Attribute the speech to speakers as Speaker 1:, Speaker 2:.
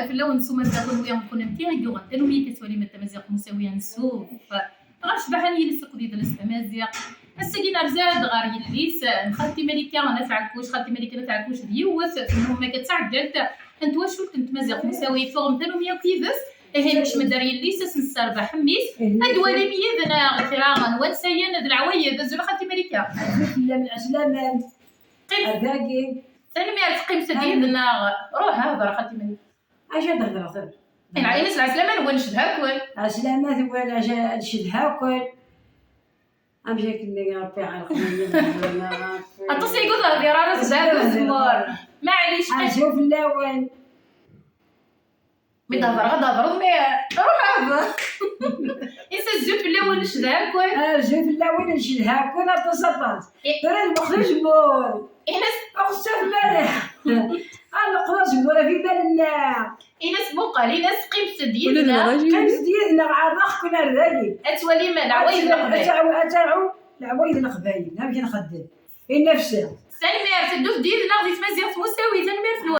Speaker 1: في اللون نسوما داخل ويا نكون نتيا يوغا تنو مي كتولي متى مزيق مساويا نسوف غاش بحال يلسق ديال الاستمازيق السكينه رزاد غار يليس خالتي مليكه انا تعكوش خالتي مليكه تعكوش ديوث ما كتعدلت انت واش كنت مزيق مساوي فوق تنو مي كيفاس هي مش مدار يليس سنسربا حميس ادوالي مي ذنا غفران وانسيا ذ العويه ذ خالتي مليكه
Speaker 2: لا من عسلامه هذاكي
Speaker 1: ثاني ما تقيم سديدنا روح هضر خالتي مليكه
Speaker 2: اش تهضر
Speaker 1: انا علي نسمع عسلامه نبغي نشدها كل
Speaker 2: عسلامه ولا نشدها كل امشي كني ربي عارفني
Speaker 1: اتصل يقول لها ديرارة زاد الزمار معليش
Speaker 2: شوف اللون
Speaker 1: مي دهضر غدهضر مي روح هضر انسى الزوج اللون نشدها كل
Speaker 2: شوف اللون نشدها كل تصبات ترى المخرج مول اخسر لا انا خلاص ولا في بالنا
Speaker 1: إناس بقى ليناس قيمت ديالنا
Speaker 2: قيمت ديالنا عرخ كنا رادي
Speaker 1: اتولي ما العوايد القبايل
Speaker 2: اتعو العوايد القبايل ما بغيت نخدم النفس
Speaker 1: سالمير تدوف ديالنا غادي تمازيغ مساوي تنمير في